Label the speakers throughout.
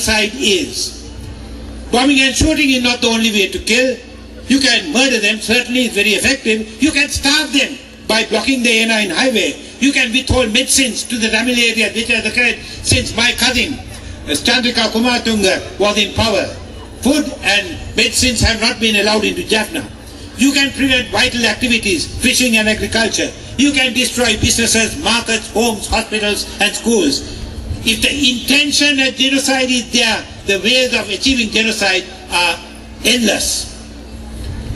Speaker 1: genocide is. Bombing and shooting is not the only way to kill. You can murder them, certainly it's very effective. You can starve them by blocking the A9 highway. You can withhold medicines to the Tamil area, which has occurred since my cousin, Chandrika Kumartunga, was in power. Food and medicines have not been allowed into Jaffna. You can prevent vital activities, fishing and agriculture. You can destroy businesses, markets, homes, hospitals and schools. If the intention of genocide is there, the ways of achieving genocide are endless.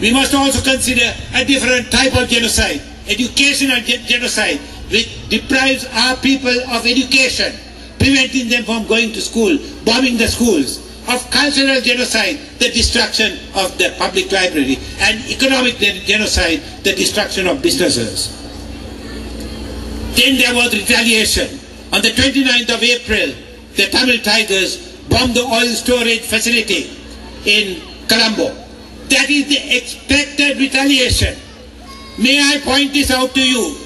Speaker 1: We must also consider a different type of genocide, educational genocide, which deprives our people of education, preventing them from going to school, bombing the schools. Of cultural genocide, the destruction of the public library, and economic genocide, the destruction of businesses. Then there was retaliation. On the 29th of April, the Tamil Tigers bombed the oil storage facility in Colombo. That is the expected retaliation. May I point this out to you,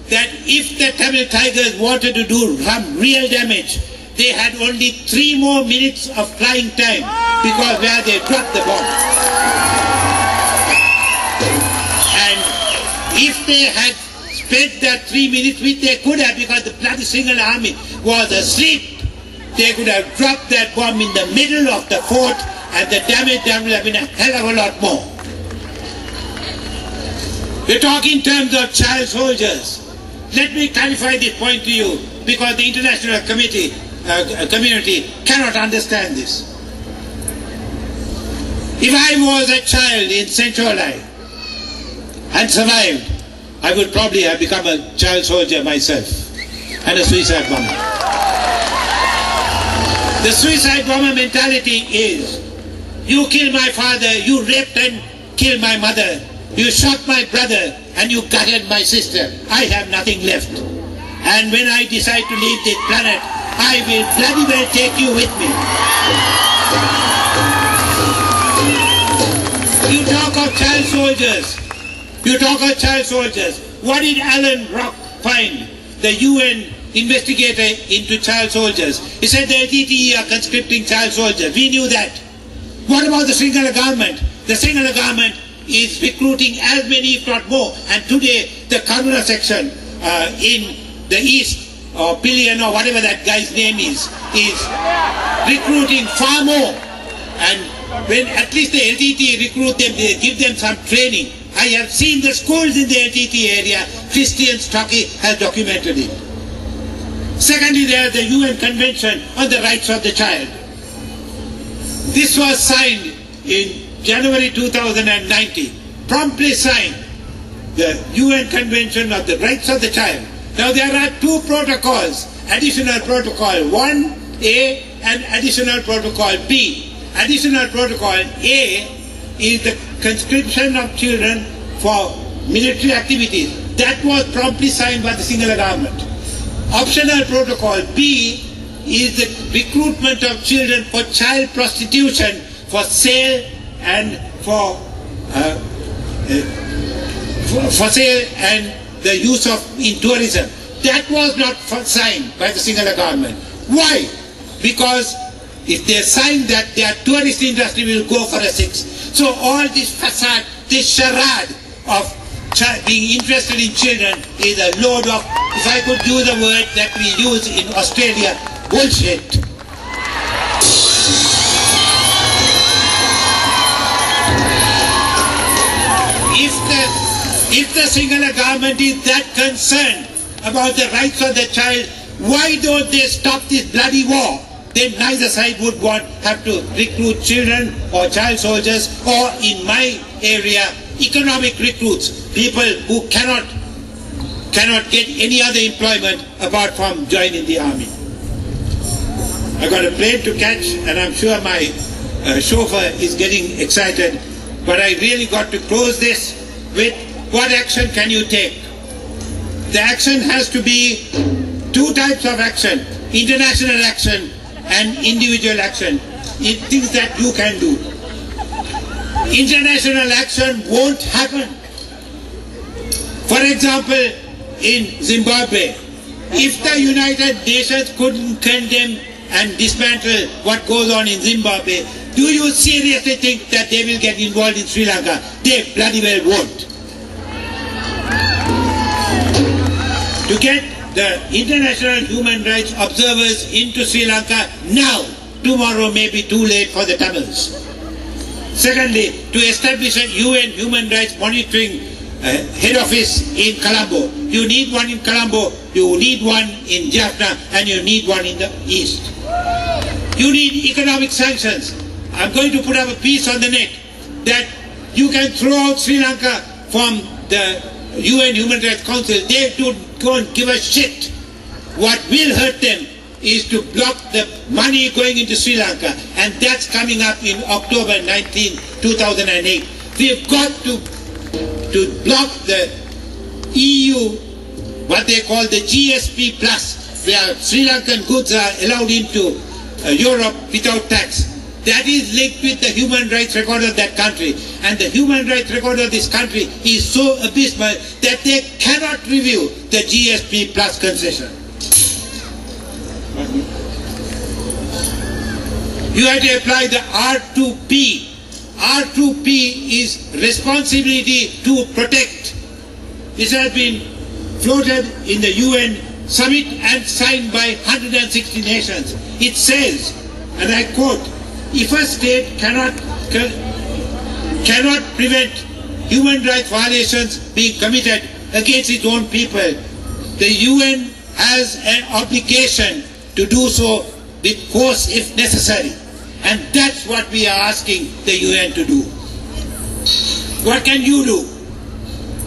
Speaker 1: that if the Tamil Tigers wanted to do some real damage, they had only 3 more minutes of flying time, because where they dropped the bomb. And if they had spent that 3 minutes, which they could have, because the bloody single army was asleep, they could have dropped that bomb in the middle of the fort, and the damage would have been a hell of a lot more. We talk in terms of child soldiers. Let me clarify this point to you, because the international community cannot understand this. If I was a child in Central and survived, I would probably have become a child soldier myself and a suicide bomber. The suicide bomber mentality is, you killed my father, you raped and killed my mother, you shot my brother and you gutted my sister. I have nothing left. And when I decide to leave this planet, I will bloody well take you with me. You talk of child soldiers. You talk of child soldiers. What did Alan Rock find, the UN investigator into child soldiers? He said the LTTE are conscripting child soldiers. We knew that. What about the Sinhala government? The Sinhala government is recruiting as many, if not more. And today, the Karuna section in the east, or Pillion or whatever that guy's name is recruiting far more. And when at least the LTT recruit them, they give them some training. I have seen the schools in the LTT area. Christian Stocky has documented it. Secondly, there is the UN Convention on the Rights of the Child. This was signed in January 2019, promptly signed, the UN Convention on the Rights of the Child. Now there are 2 protocols, additional protocol 1A and additional protocol B. Additional protocol A is the conscription of children for military activities. That was promptly signed by the Sinhala government. Optional protocol B is the recruitment of children for child prostitution, for sale and for sale and the use of in tourism. That was not signed by the Sinhala government. Why? Because if they sign that, their tourist industry will go for a 6. So all this facade, this charade of being interested in children is a load of, if I could use a word that we use in Australia, bullshit. If the Sinhala government is that concerned about the rights of the child, why don't they stop this bloody war? Then neither side would have to recruit children or child soldiers, or in my area, economic recruits, people who cannot get any other employment apart from joining the army. I got a plane to catch, and I'm sure my chauffeur is getting excited, but I really got to close this with, what action can you take? The action has to be 2 types of action: international action and individual action. Things that you can do. International action won't happen. For example, in Zimbabwe, if the United Nations couldn't condemn and dismantle what goes on in Zimbabwe, do you seriously think that they will get involved in Sri Lanka? They bloody well won't. To get the international human rights observers into Sri Lanka now, tomorrow may be too late for the Tamils. Secondly, to establish a UN human rights monitoring head office in Colombo. You need one in Colombo, you need one in Jaffna, and you need one in the east. You need economic sanctions. I'm going to put up a piece on the net that you can throw out Sri Lanka from the UN Human Rights Council. They don't give a shit. What will hurt them is to block the money going into Sri Lanka, and that's coming up in October 19, 2008. We've got to block the EU, what they call the GSP Plus, where Sri Lankan goods are allowed into Europe without tax. That is linked with the human rights record of that country. And the human rights record of this country is so abysmal that they cannot review the GSP Plus concession. You have to apply the R2P. R2P is responsibility to protect. This has been floated in the UN summit and signed by 160 nations. It says, and I quote, if a state cannot prevent human rights violations being committed against its own people, the UN has an obligation to do so with force if necessary. And that's what we are asking the UN to do. What can you do?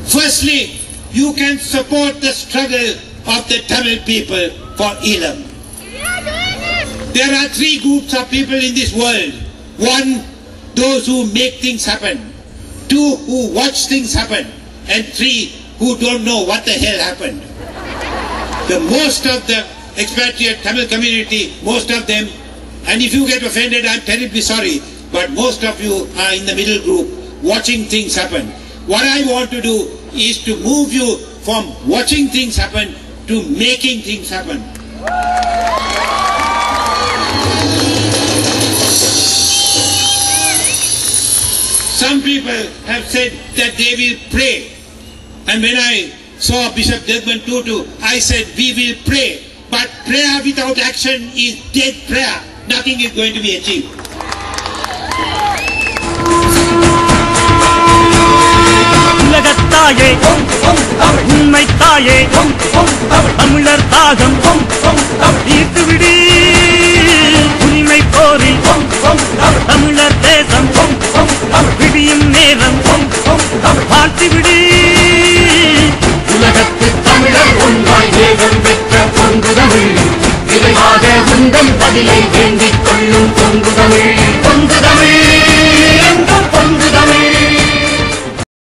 Speaker 1: Firstly, you can support the struggle of the Tamil people for Eelam. There are three groups of people in this world. One, those who make things happen. Two, who watch things happen. And three, who don't know what the hell happened. The most of the expatriate Tamil community, most of them, and if you get offended, I'm terribly sorry, but most of you are in the middle group, watching things happen. What I want to do is to move you from watching things happen to making things happen. Some people have said that they will pray. And when I saw Bishop Desmond Tutu, I said we will pray. But prayer without action is dead prayer. Nothing is going to be achieved.
Speaker 2: உலகத்தாயே உண்மை தாயே தமிழர் தாகம் தீர்த்துவிடு உரிமை கோரி தமிழ்